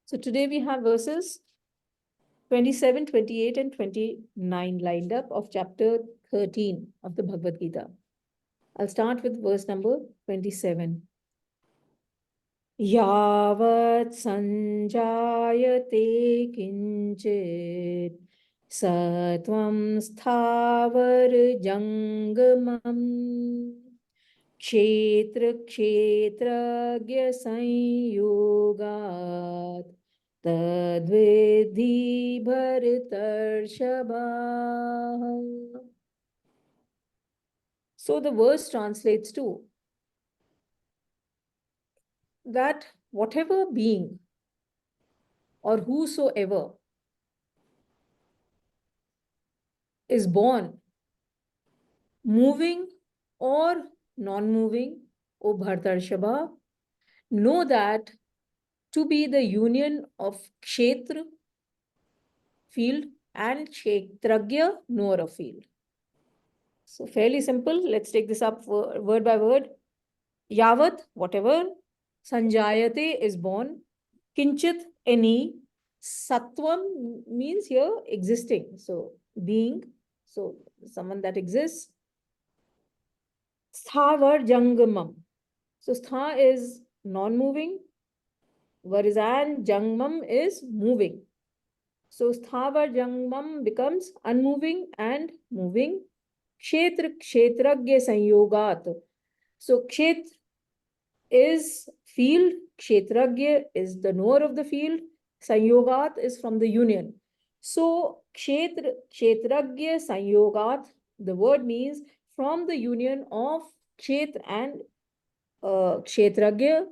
So today we have verses 27, 28, and 29 lined up of chapter 13 of the Bhagavad Gita. I'll start with verse number 27. Yavat sanjayate kinchit satvam sthavar jangamam क्षेत्र क्षेत्रज्ञ संयोगात् तद्विद्धि भरतर्षभा. So the verse translates to that whatever being or whosoever is born, moving or non-moving, O Bhartarshaba, know that to be the union of Kshetra, field, and Kshetragya, knower of field. So fairly simple. Let's take this up word by word. Yavat, whatever. Sanjayate is born. Kinchit, any. Sattvam means here existing. So being. So someone that exists. Sthavar jangamam. So stha is non-moving. Varizan jangmam is moving. So sthavar jangmam becomes unmoving and moving. Kshetra kshetragya sanyogat. So kshetra is field, kshetragya is the knower of the field, sanyogat is from the union. So kshetra kshetragya sanyogat, the word means from the union of kshetra and kshetragya,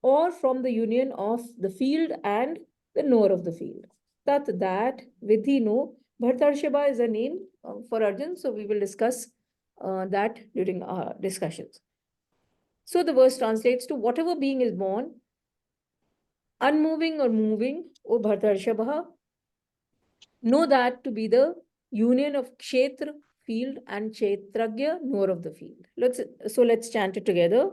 or from the union of the field and the knower of the field. That vidhi no. Bhartarshaba is a name for Arjun, so we will discuss that during our discussions. So the verse translates to whatever being is born, unmoving or moving, O Bhartarshaba, know that to be the union of Kshetra, field, and Kshetragya, knower of the field. Let's chant it together.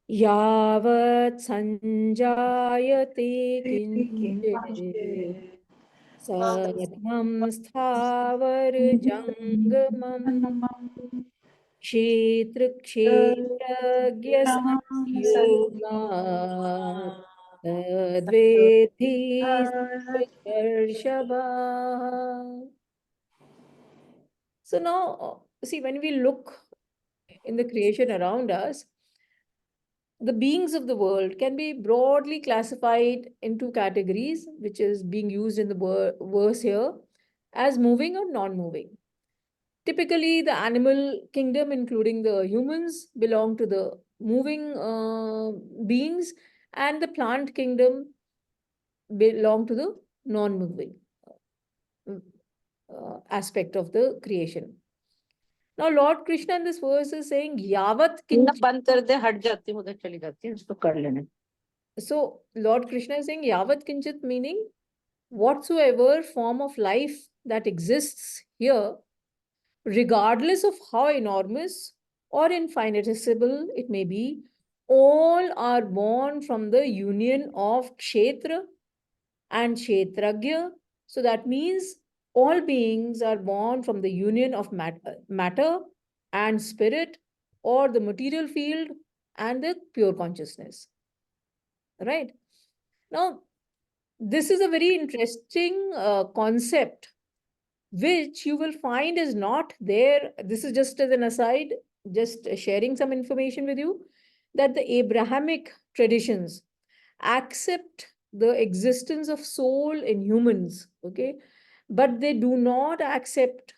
Yavat sanjayate kinchit satvam sthavar jangamam क्षेत्र क्षेत्रज्ञ संयोगात् तद्वेद्धि सर्वकर्षभः. So now, see, when we look in the creation around us, the beings of the world can be broadly classified into categories, which is being used in the verse here, as moving or non-moving. Typically, the animal kingdom, including the humans, belong to the moving beings, and the plant kingdom belong to the non-moving aspect of the creation. Now, Lord Krishna in this verse is saying, Yavat kinchit. बंद कर दे, हट जाती हूँ, उधर चली जाती हूँ, इसको कर लेने. So, Lord Krishna is saying, Yavat kinchit, meaning whatsoever form of life that exists here, regardless of how enormous or infinitesimal it may be, all are born from the union of Kshetra and Kshetragya. So that means all beings are born from the union of matter and spirit, or the material field and the pure consciousness. Right? Now, this is a very interesting concept, which you will find is not there. This is just as an aside, just sharing some information with you, that the Abrahamic traditions accept the existence of soul in humans, okay? But they do not accept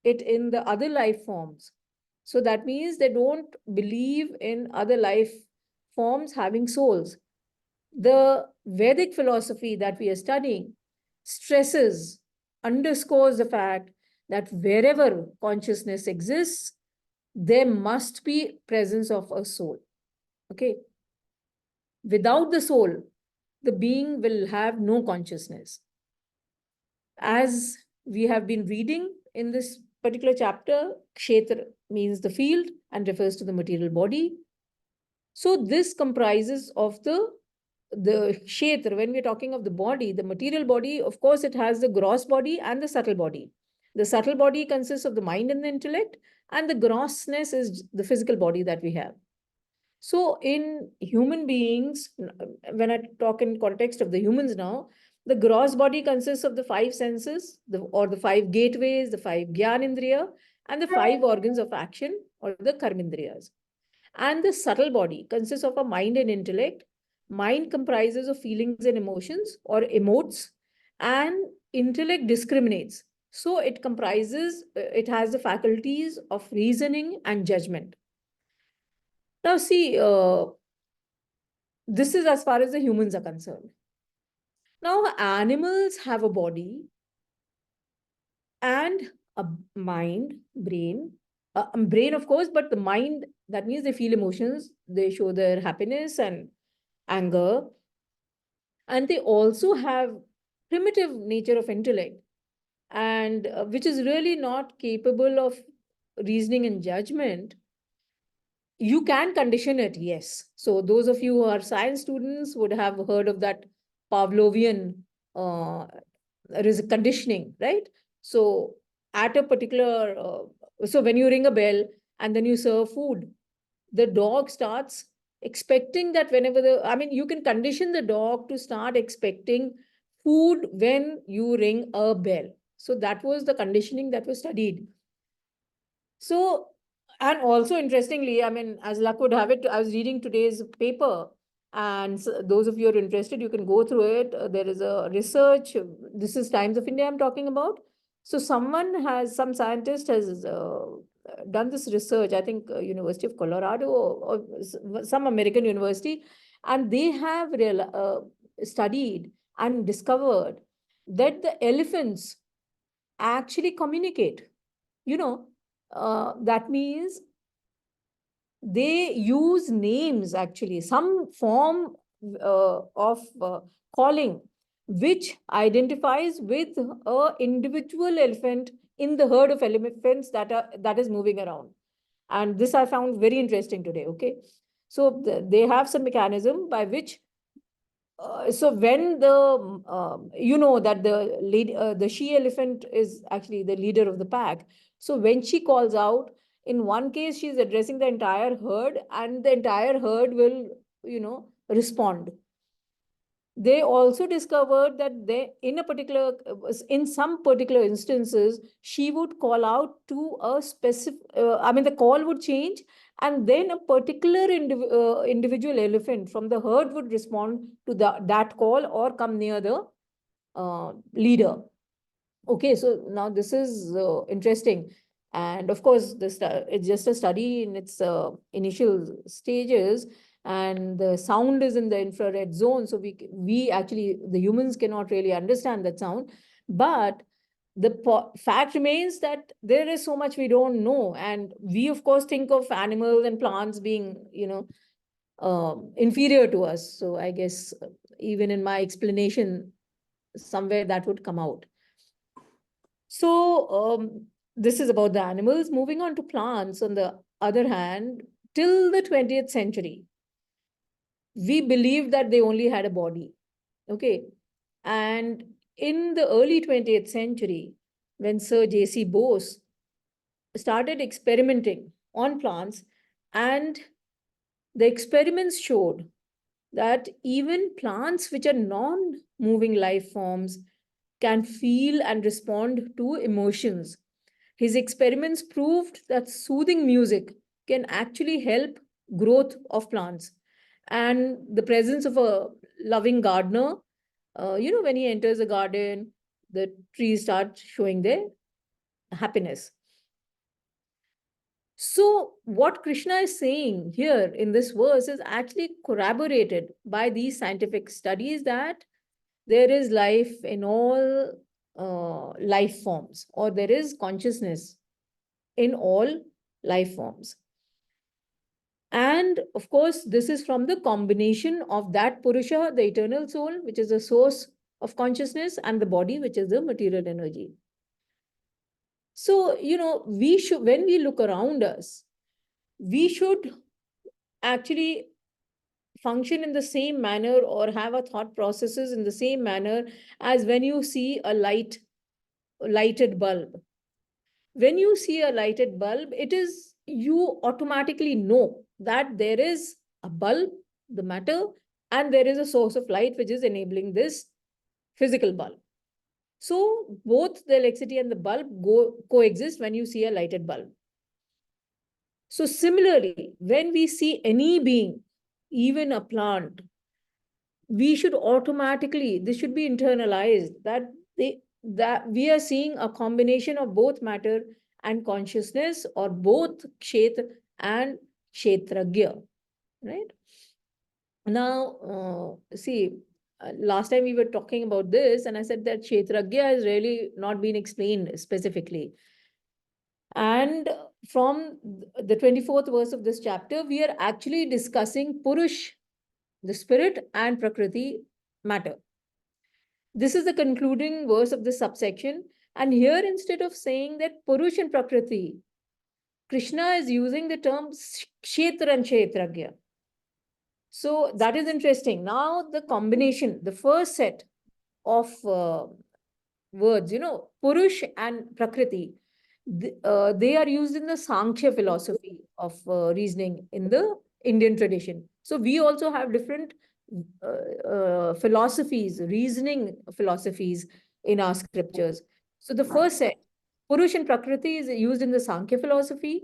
it in the other life forms. So that means they don't believe in other life forms having souls. The Vedic philosophy that we are studying stresses, underscores the fact that wherever consciousness exists, there must be presence of a soul. Okay. Without the soul, the being will have no consciousness. As we have been reading in this particular chapter, Kshetra means the field and refers to the material body. So this comprises of the the kshetra, when we're talking of the body, the material body, of course, it has the gross body and the subtle body. The subtle body consists of the mind and the intellect, and the grossness is the physical body that we have. So in human beings, when I talk in context of the humans now, the gross body consists of the five senses, or the five gateways, the five gyanindriya, and the five organs of action, or the karmindriyas. And the subtle body consists of a mind and intellect. Mind comprises of feelings and emotions, or emotes, and intellect discriminates. So it has the faculties of reasoning and judgment. Now, see, this is as far as the humans are concerned. Now, animals have a body and a mind, brain, brain, of course, but the mind, that means they feel emotions, they show their happiness and anger, and they also have primitive nature of intellect, and which is really not capable of reasoning and judgment. You can condition it, yes. So those of you who are science students would have heard of that Pavlovian conditioning, right? So at a particular, so when you ring a bell and then you serve food, the dog starts expecting that you can condition the dog to start expecting food when you ring a bell. So that was the conditioning that was studied. So, and also interestingly, as luck would have it, I was reading today's paper, and those of you who are interested, you can go through it. There is a research. This is Times of India I'm talking about. So, some scientist has done this research, I think University of Colorado, or some American university, and they have studied and discovered that the elephants actually communicate. That means they use names, actually, some form of calling, which identifies with a individual elephant in the herd of elephants that is moving around. And this I found very interesting today. Okay, so they have some mechanism by which so when that the she elephant is actually the leader of the pack. So when she calls out, in one case she's addressing the entire herd, and the entire herd will respond. They also discovered that in some particular instances, she would call out to a specific, the call would change, and then a particular individual elephant from the herd would respond to that call or come near the leader. Okay, so now this is interesting. And of course, it's just a study in its initial stages, and the sound is in the infrared zone. So we actually, the humans cannot really understand that sound. But the fact remains that there is so much we don't know. And we, of course, think of animals and plants being, inferior to us. So I guess even in my explanation, somewhere that would come out. So this is about the animals. Moving on to plants, on the other hand, till the 20th century, we believed that they only had a body. Okay. And in the early 20th century, when Sir J.C. Bose started experimenting on plants, and the experiments showed that even plants which are non-moving life forms can feel and respond to emotions. His experiments proved that soothing music can actually help growth of plants. And the presence of a loving gardener, when he enters a garden, the trees start showing their happiness. So what Krishna is saying here in this verse is actually corroborated by these scientific studies, that there is life in all life forms, or there is consciousness in all life forms. And of course, this is from the combination of that Purusha, the eternal soul, which is the source of consciousness, and the body, which is the material energy. So, we should, when we look around us, we should actually function in the same manner or have a thought processes in the same manner as when you see a lighted bulb. When you see a lighted bulb, it is, you automatically know that there is a bulb, the matter, and there is a source of light which is enabling this physical bulb. So both the electricity and the bulb coexist when you see a lighted bulb. So similarly, when we see any being, even a plant, we should automatically, this should be internalized, that we are seeing a combination of both matter and consciousness, or both kshetra and kshetragya, right? Now, see, last time we were talking about this, and I said that kshetragya has really not been explained specifically. And from the 24th verse of this chapter, we are actually discussing Purush, the spirit, and Prakriti, matter. This is the concluding verse of this subsection. And here, instead of saying that Purush and Prakriti, Krishna is using the term Kshetra and Kshetragya. So that is interesting. Now, the combination, the first set of words, Purush and Prakriti, they are used in the Sankhya philosophy of reasoning in the Indian tradition. So we also have different philosophies, reasoning philosophies in our scriptures. So the first set, Purush and Prakriti, is used in the Sankhya philosophy,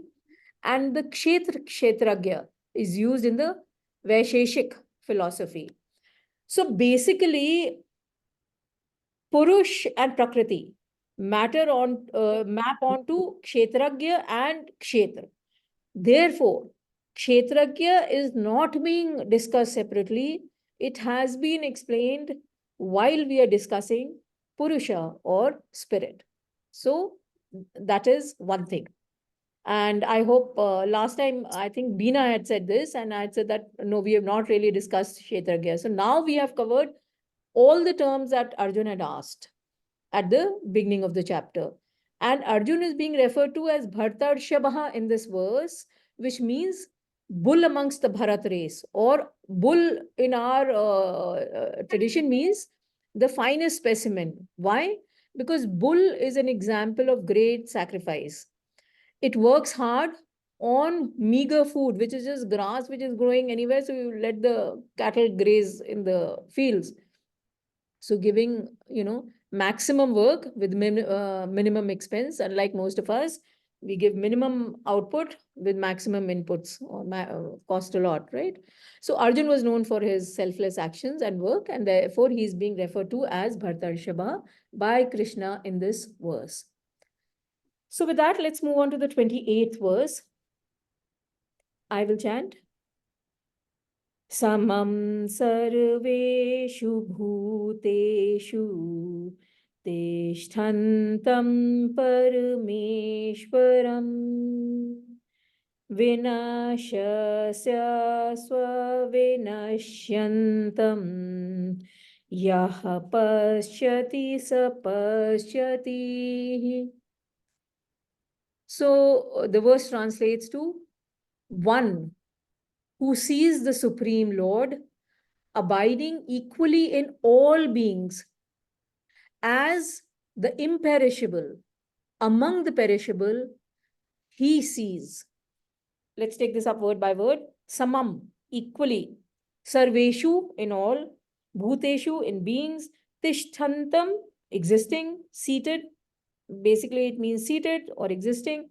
and the Kshetragya is used in the Vaisheshik philosophy. So basically, Purush and Prakriti map onto Kshetragya and Kshetra. Therefore, Kshetragya is not being discussed separately. It has been explained while we are discussing Purusha or spirit. So that is one thing. And I hope last time, I think Beena had said this, and I had said that, no, we have not really discussed Kshetragya. So now we have covered all the terms that Arjun had asked at the beginning of the chapter. And Arjun is being referred to as Bhartarshabha in this verse, which means bull amongst the Bharat race, or bull in our tradition means the finest specimen. Why? Because bull is an example of great sacrifice. It works hard on meager food, which is just grass, which is growing anywhere. So you let the cattle graze in the fields. So giving, maximum work with minimum expense. Unlike most of us, we give minimum output with maximum inputs, or cost a lot, right? So Arjun was known for his selfless actions and work, and therefore he is being referred to as Bhartarshabha by Krishna in this verse. So with that, let's move on to the 28th verse. I will chant. Samam sarveshu bhuteshu तिष्ठन्तं परमेश्वरं विनाशस्य स्वविनश्यन्तं यः पश्यति स पश्यति. So the verse translates to one who sees the Supreme Lord abiding equally in all beings as the imperishable among the perishable, he sees. Let's take this up word by word. Samam, equally. Sarveshu, in all. Bhuteshu, in beings. Tishthantam, existing, seated. Basically, it means seated or existing.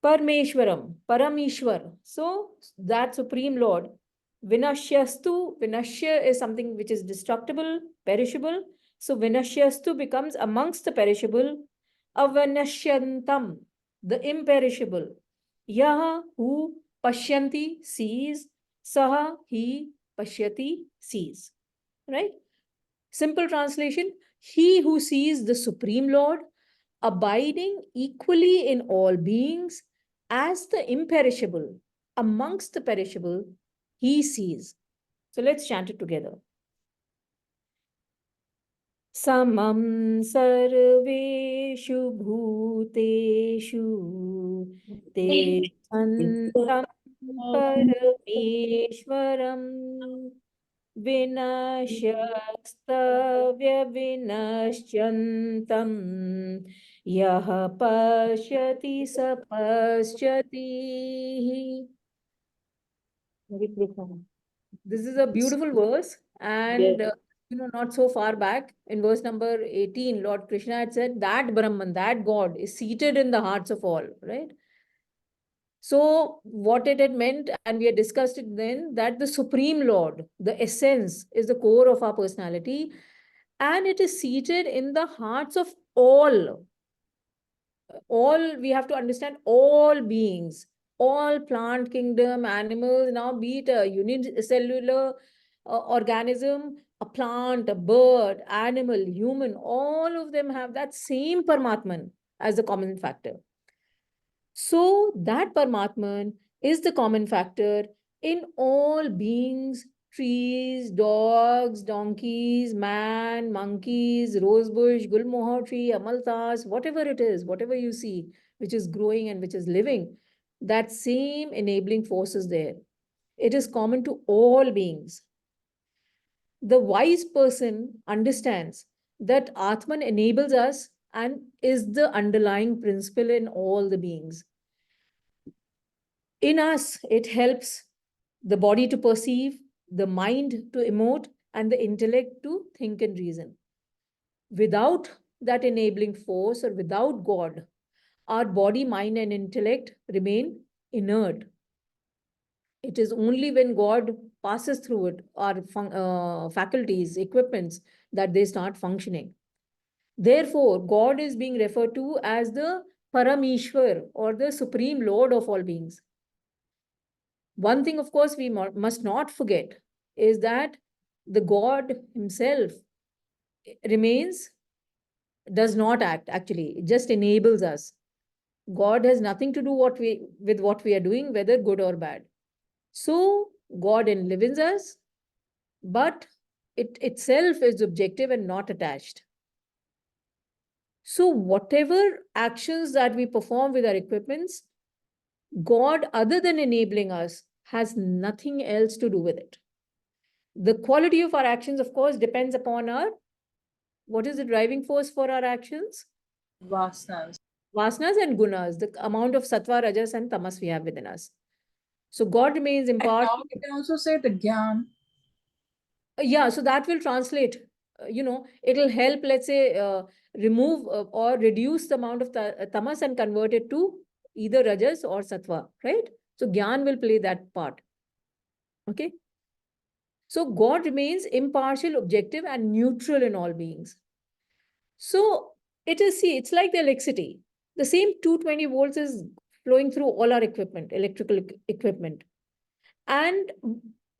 Parmeshwaram, Parameshwar. So, that Supreme Lord. Vinashyastu, Vinashya is something which is destructible, perishable. So, Vinashyastu becomes amongst the perishable. Avanashyantam, the imperishable. Yaha, who, Pashyanti, sees. Saha, he, Pashyati, sees. Right? Simple translation, he who sees the Supreme Lord abiding equally in all beings as the imperishable amongst the perishable, he sees. So let's chant it together. Samam sarveshu bhuteshu te chantam परमेश्वरं विनश्यस्तव्य विनश्यन्तं यः पश्यति स पश्यति. Hare Krishna. This is a beautiful verse, and not so far back in verse number 18, Lord Krishna had said that Brahman, that God, is seated in the hearts of all, right? So, what it had meant, and we had discussed it then, that the Supreme Lord, the essence, is the core of our personality, and it is seated in the hearts of all. All, we have to understand all beings, all plant kingdom, animals, now be it a unicellular organism, a plant, a bird, animal, human, all of them have that same Paramatman as the common factor. So that Paramatman is the common factor in all beings, trees, dogs, donkeys, man, monkeys, rosebush, gulmohar tree, amalthas, whatever it is, whatever you see, which is growing and which is living, that same enabling force is there. It is common to all beings. The wise person understands that Atman enables us and is the underlying principle in all the beings. In us, it helps the body to perceive, the mind to emote, and the intellect to think and reason. Without that enabling force or without God, our body, mind, and intellect remain inert. It is only when God passes through it, our faculties, equipments, that they start functioning. Therefore, God is being referred to as the Parameshwar, or the Supreme Lord of all beings. One thing, of course, we must not forget is that the God himself remains, does not act, actually, it just enables us. God has nothing to do with what we are doing, whether good or bad. So God enlivens us, but it itself is objective and not attached. So whatever actions that we perform with our equipments, God, other than enabling us, has nothing else to do with it. The quality of our actions, of course, depends upon what is the driving force for our actions? Vasanas. Vasanas and gunas, the amount of sattva, rajas, and tamas we have within us. So God remains And impartial. now we can also say the Gyan. Yeah, so that will translate. It'll help, let's say, remove or reduce the amount of tamas and convert it to either rajas or sattva, right? So Gyan will play that part. Okay. So God remains impartial, objective, and neutral in all beings. So it's like the electricity. The same 220 volts is flowing through all our equipment, electrical equipment. And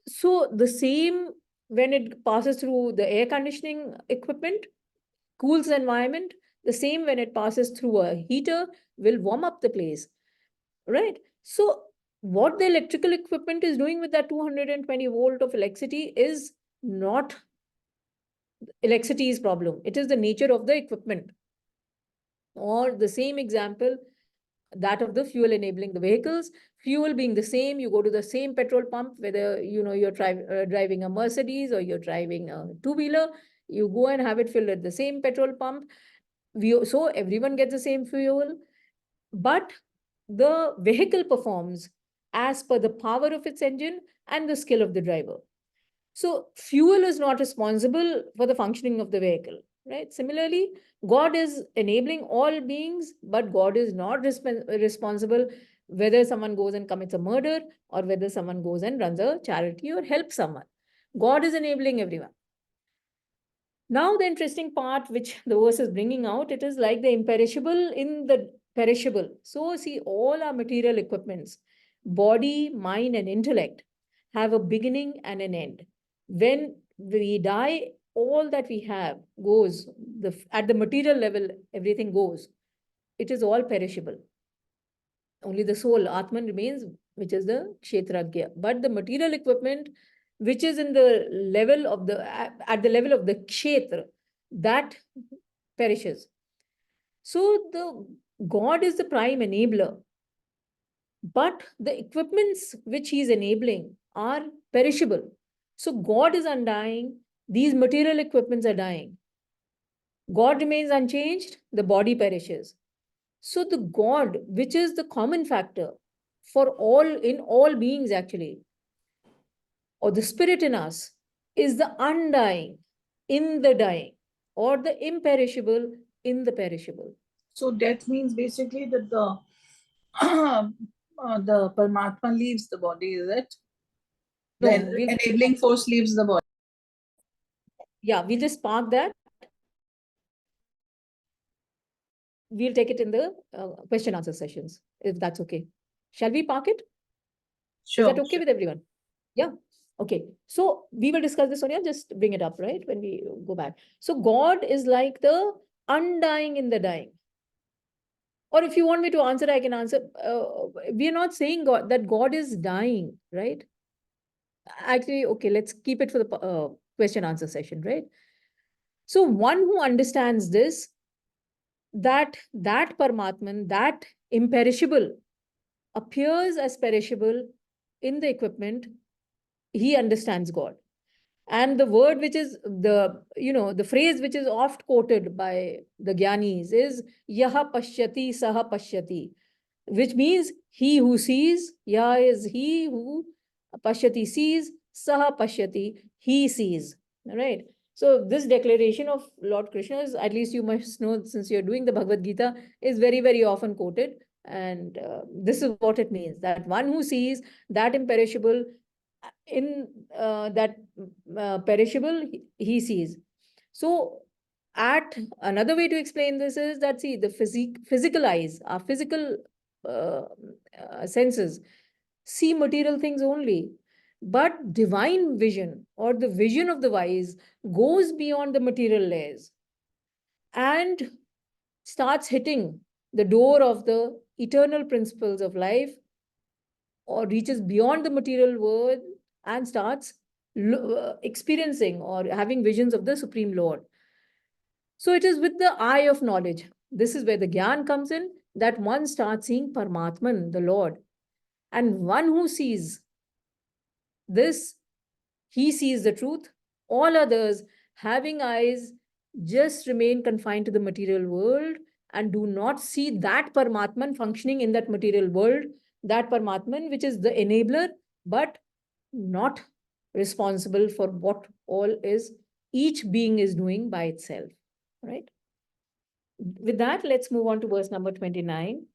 so the same, when it passes through the air conditioning equipment, cools the environment, the same when it passes through a heater will warm up the place, right? So what the electrical equipment is doing with that 220 volt of electricity is not electricity's problem. It is the nature of the equipment. Or the same example, that of the fuel enabling the vehicles, fuel being the same, you go to the same petrol pump, whether you're driving a Mercedes or you're driving a two-wheeler, you go and have it filled at the same petrol pump. So everyone gets the same fuel, but the vehicle performs as per the power of its engine and the skill of the driver. So fuel is not responsible for the functioning of the vehicle, right? Similarly, God is enabling all beings, but God is not responsible whether someone goes and commits a murder or whether someone goes and runs a charity or helps someone. God is enabling everyone. Now, the interesting part which the verse is bringing out, it is like the imperishable in the perishable. So see, all our material equipments, body, mind, and intellect, have a beginning and an end. When we die, all that we have goes. At the material level, everything goes. It is all perishable. Only the soul, Atman, remains, which is the Kshetragya. But the material equipment, which is in the level of at the level of the Kshetra, that perishes. So the God is the prime enabler. but the equipments which he is enabling are perishable. So God is undying, these material equipments are dying. God remains unchanged, the body perishes. So the God, which is the common factor for all, in all beings actually, or the spirit in us, is the undying in the dying, or the imperishable in the perishable. So death means basically that the Paramatma leaves the body, is it? No, The enabling force leaves the body. yeah, we'll just park that. We'll take it in the question answer sessions, if that's okay. Shall we park it? Sure. Is that okay with everyone? Yeah. Okay. So we will discuss this, Sonia. Just bring it up, right? When we go back. So God is like the undying in the dying. Or if you want me to answer, I can answer. We are not saying that God is dying, right? Actually, okay, let's keep it for the question answer session, right? So one who understands this, that Paramatman, that imperishable, appears as perishable in the equipment, he understands God. And the word which is the phrase which is oft quoted by the Gyanis is Yaha Pashyati Saha Pashyati, which means he who sees. Yah is he who, Pashyati sees, Saha Pashyati, he sees. All right. So this declaration of Lord Krishna is, at least you must know since you're doing the Bhagavad Gita, is very, very often quoted. And this is what it means, that one who sees that imperishable in that perishable, he sees. So at another way to explain this is that, see, the physical eyes, our physical senses see material things only, but divine vision, or the vision of the wise, goes beyond the material layers and starts hitting the door of the eternal principles of life, or reaches beyond the material world and starts experiencing or having visions of the Supreme Lord. So it is with the eye of knowledge. This is where the Gyan comes in, that one starts seeing Paramatman, the Lord. And one who sees this, he sees the truth. All others, having eyes, just remain confined to the material world and do not see that Paramatman functioning in that material world, that Paramatman which is the enabler, but not responsible for what all is, each being is doing by itself, right? With that, let's move on to verse number 29.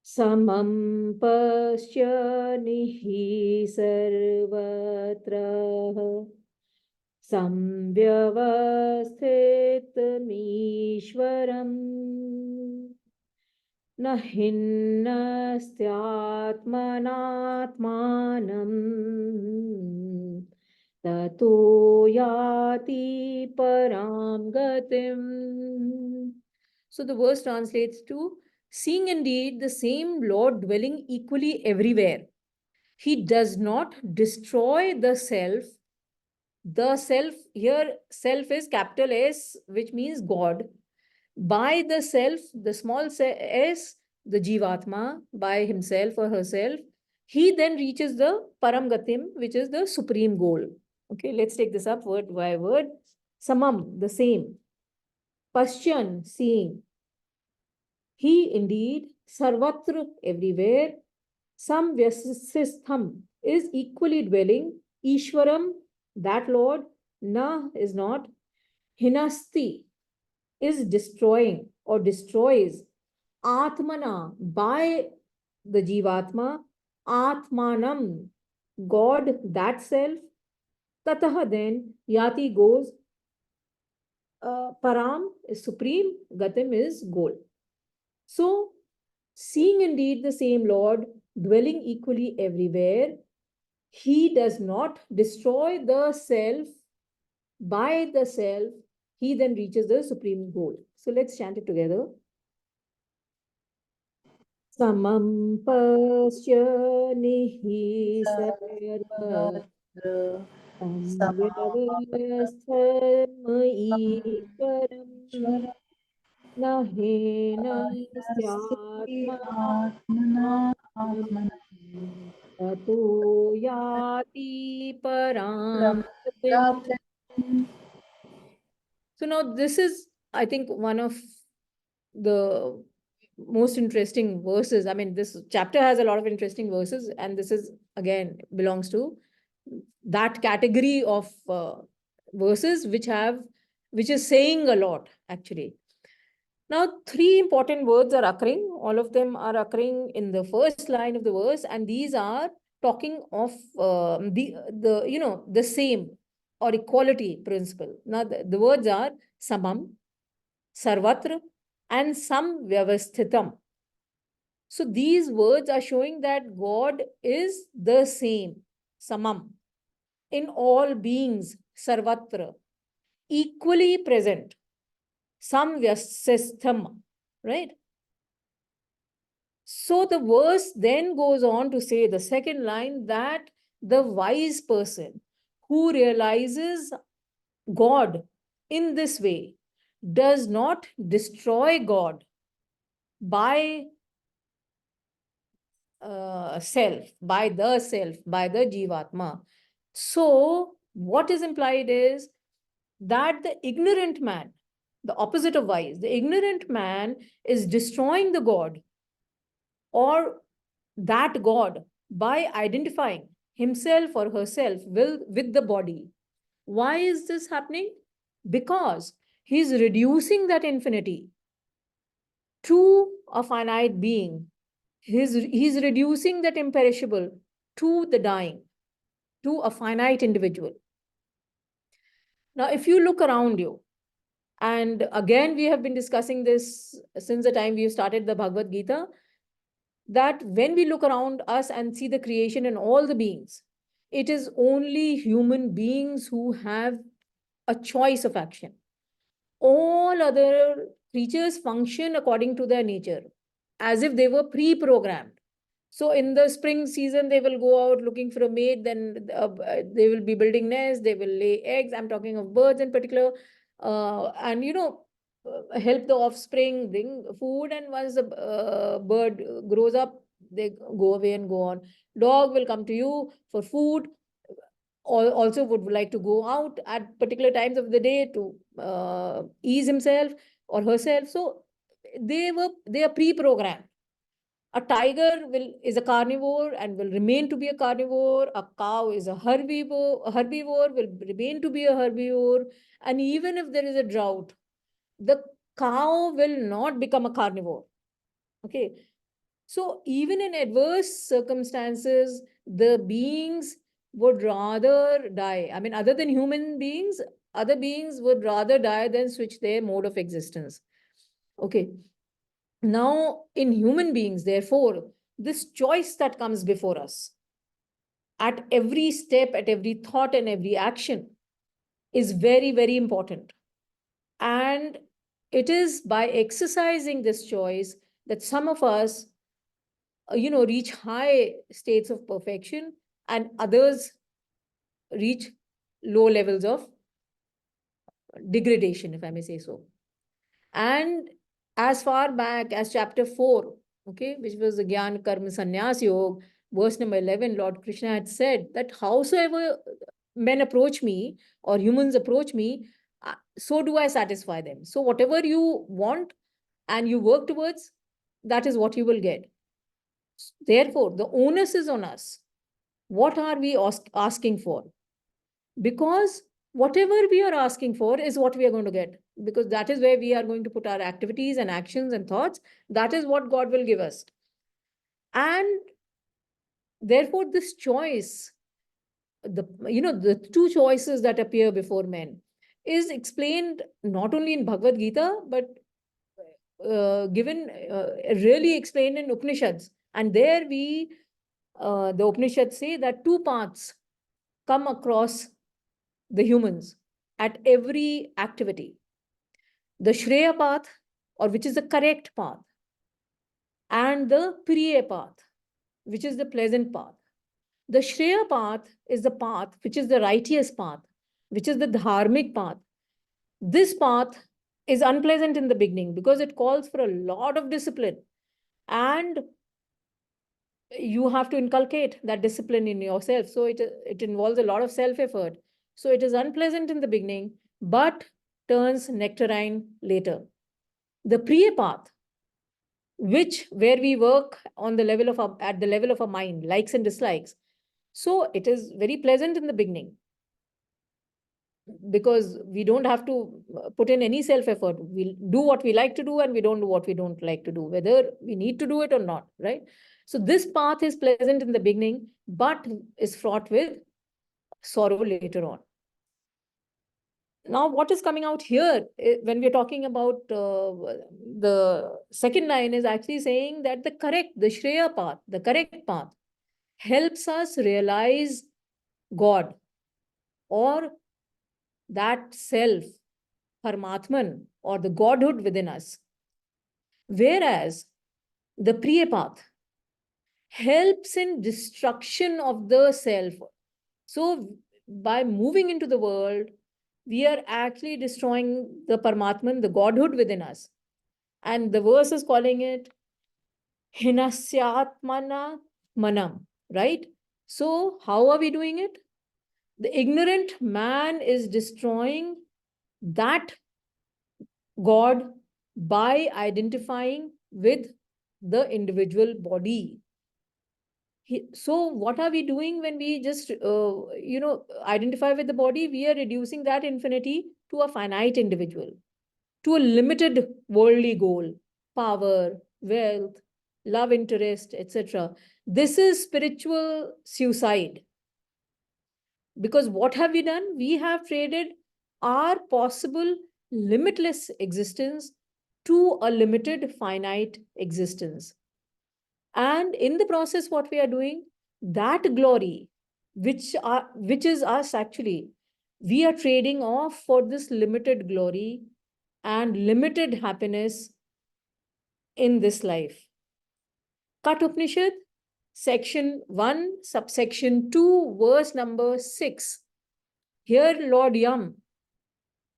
Samam pashyanihi sarvatra samvyavasthitamishwaram na hinnastyatmanatmanam tato yati param gatim. So the verse translates to, seeing indeed the same Lord dwelling equally everywhere, he does not destroy the self. The self, here self is capital S, which means God. By the self, the small s, the Jivatma, by himself or herself, he then reaches the Param Gatim, which is the supreme goal. Okay, let's take this up word by word. Samam, the same. Pashyan, seeing. He indeed, sarvatra, everywhere. Samvyasistham, is equally dwelling. Ishwaram, that Lord. Na, is not. Hinasti, is destroying or destroys. Atmana, by the Jivatma. Atmanam, God, that self. Tataha, then. Yati, goes. Param is supreme. Gatim is goal. So, seeing indeed the same Lord dwelling equally everywhere, he does not destroy the self. By the self, he then reaches the supreme goal. So let's chant it together. Samam pasya nihi sarva samvyavasthamai param Na hena syatmana tato yati param gatim. So now this is, I think, one of the most interesting verses. I mean, this chapter has a lot of interesting verses, and this is again belongs to that category of verses which is saying a lot actually. Now, three important words are occurring. All of them are occurring in the first line of the verse, and these are talking of the same or equality principle. Now, the words are samam, sarvatra, and samvyavasthitam. So these words are showing that God is the same, samam, in all beings, sarvatra, equally present, samvyastham, right? So the verse then goes on to say, the second line, that the wise person who realizes God in this way does not destroy God by by the Jivatma. So what is implied is that the ignorant man, the opposite of wise, the ignorant man is destroying the God or that God by identifying himself or herself with the body. Why is this happening? Because he's reducing that infinity to a finite being. He's reducing that imperishable to the dying, to a finite individual. Now, if you look around you, and again, we have been discussing this since the time we started the Bhagavad Gita, that when we look around us and see the creation in all the beings, it is only human beings who have a choice of action. All other creatures function according to their nature, as if they were pre-programmed. So in the spring season, they will go out looking for a mate, then they will be building nests, they will lay eggs. I'm talking of birds in particular. And, help the offspring, bring food. And once the bird grows up, they go away and go on. Dog will come to you for food, also would like to go out at particular times of the day to ease himself or herself. So they are pre-programmed. A tiger is a carnivore and will remain to be a carnivore. A cow is a herbivore will remain to be a herbivore. And even if there is a drought, the cow will not become a carnivore. Okay. So even in adverse circumstances, the beings would rather die. I mean, other than human beings, other beings would rather die than switch their mode of existence. Okay. Now, in human beings, therefore, this choice that comes before us at every step, at every thought, and every action is very, very important. And it is by exercising this choice that some of us, reach high states of perfection and others reach low levels of degradation, if I may say so. And as far back as chapter 4, okay, which was the Gyan Karma Sannyas Yoga, verse number 11, Lord Krishna had said that howsoever men approach me or humans approach me, so do I satisfy them. So whatever you want and you work towards, that is what you will get. Therefore, the onus is on us. What are we asking for? Because whatever we are asking for is what we are going to get, because that is where we are going to put our activities and actions and thoughts. That is what God will give us. And therefore, this choice, the two choices that appear before men is explained not only in Bhagavad Gita, but really explained in Upanishads. And there the Upanishads say that two paths come across the humans at every activity. The Shreya path, or which is the correct path, and the Priya path, which is the pleasant path. The Shreya path is the path which is the righteous path, which is the dharmic path. This path is unpleasant in the beginning because it calls for a lot of discipline, and you have to inculcate that discipline in yourself. So it involves a lot of self-effort. So it is unpleasant in the beginning, but turns nectarine later. The Priya path, where we work on the level of at the level of a mind, likes and dislikes. So it is very pleasant in the beginning because we don't have to put in any self-effort. We do what we like to do and we don't do what we don't like to do, whether we need to do it or not, right? So this path is pleasant in the beginning, but is fraught with sorrow later on. Now, what is coming out here when we're talking about the second line is actually saying that the Shreya path, the correct path, helps us realize God or that self, Paramatman, or the Godhood within us. Whereas the Priya path helps in destruction of the self. So by moving into the world, we are actually destroying the Paramatman, the Godhood within us. And the verse is calling it Hinasyatmana Manam, right? So how are we doing it? The ignorant man is destroying that God by identifying with the individual body. So what are we doing when we just, identify with the body? We are reducing that infinity to a finite individual, to a limited worldly goal, power, wealth, love interest, etc. This is spiritual suicide. Because what have we done? We have traded our possible limitless existence to a limited finite existence. And in the process, what we are doing, that glory, which is us actually, we are trading off for this limited glory and limited happiness in this life. Kat Upanishad, section 1, subsection 2, verse number 6. Here Lord Yam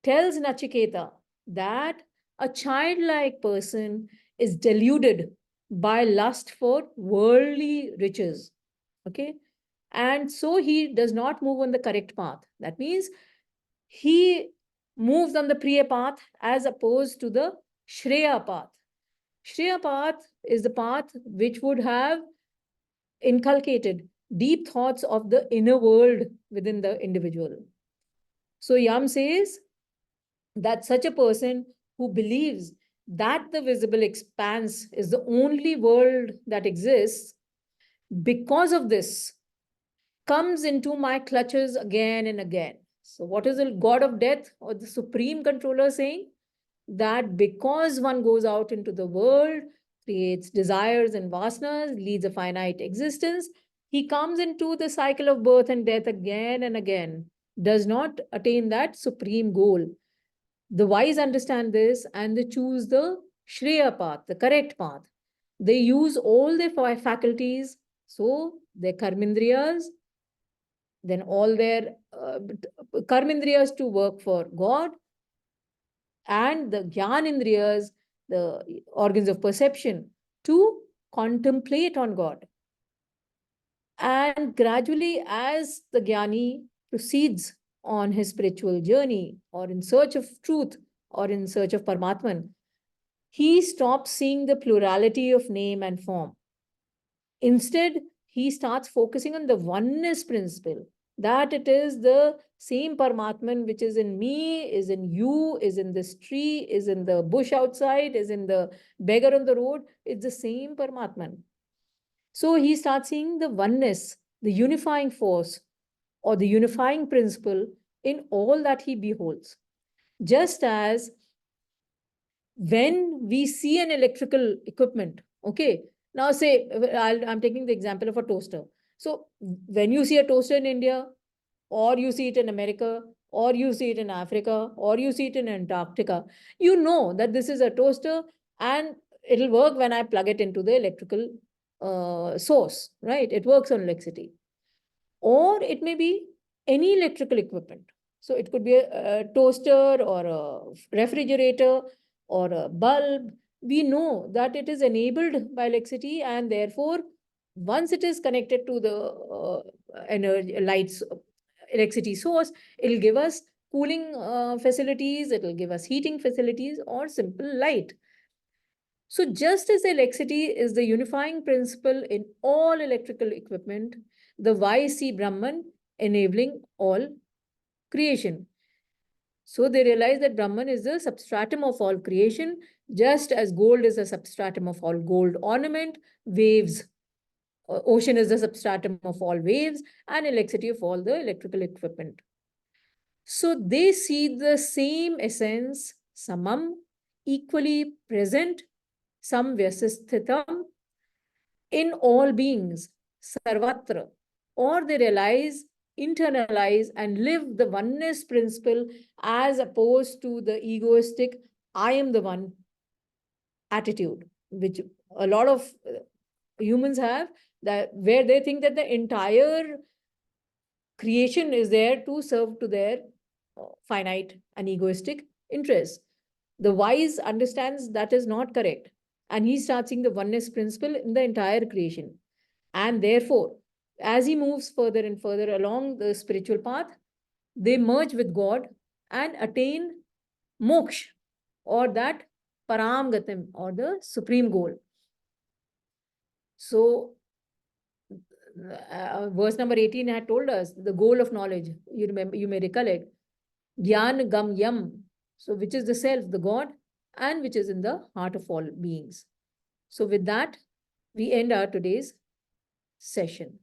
tells Nachiketa that a childlike person is deluded by lust for worldly riches. Okay. And so he does not move on the correct path. That means he moves on the Priya path as opposed to the Shreya path. Shreya path is the path which would have inculcated deep thoughts of the inner world within the individual. So Yam says that such a person who believes that the visible expanse is the only world that exists, because of this, comes into my clutches again and again. So what is the god of death or the supreme controller saying? That because one goes out into the world, creates desires and vasanas, leads a finite existence, he comes into the cycle of birth and death again and again, does not attain that supreme goal. The wise understand this and they choose the Shreya path, the correct path. They use all their faculties, so their karmindriyas, then all their karmindriyas to work for God, and the Gyanindriyas, the organs of perception, to contemplate on God. And gradually, as the Gyani proceeds on his spiritual journey or in search of truth or in search of Paramatman, he stops seeing the plurality of name and form. Instead, he starts focusing on the oneness principle, that it is the same Paramatman which is in me, is in you, is in this tree, is in the bush outside, is in the beggar on the road. It's the same Paramatman. So he starts seeing the oneness, the unifying force, or the unifying principle in all that he beholds. Just as when we see an electrical equipment, okay, now say, I'm taking the example of a toaster. So when you see a toaster in India, or you see it in America, or you see it in Africa, or you see it in Antarctica, you know that this is a toaster and it'll work when I plug it into the electrical source, right? It works on electricity. Or it may be any electrical equipment. So it could be a toaster or a refrigerator or a bulb. We know that it is enabled by electricity, and therefore, once it is connected to the energy lights electricity source, it'll give us cooling facilities, it'll give us heating facilities, or simple light. So just as electricity is the unifying principle in all electrical equipment, the wise see Brahman enabling all creation. So they realize that Brahman is the substratum of all creation, just as gold is the substratum of all gold ornament, waves, ocean is the substratum of all waves, and electricity of all the electrical equipment. So they see the same essence, samam, equally present, samvyasisthitam, in all beings, sarvatra, or they realize, internalize, and live the oneness principle as opposed to the egoistic, I am the one attitude, which a lot of humans have, that where they think that the entire creation is there to serve to their finite and egoistic interests. The wise understands that is not correct, and he starts seeing the oneness principle in the entire creation. And therefore, as he moves further and further along the spiritual path, they merge with God and attain moksha, or that param gatim, or the supreme goal. So verse number 18 had told us the goal of knowledge. You remember, you may recollect, Gyan Gam Yam. So which is the self, the God, and which is in the heart of all beings. So with that, we end our today's session.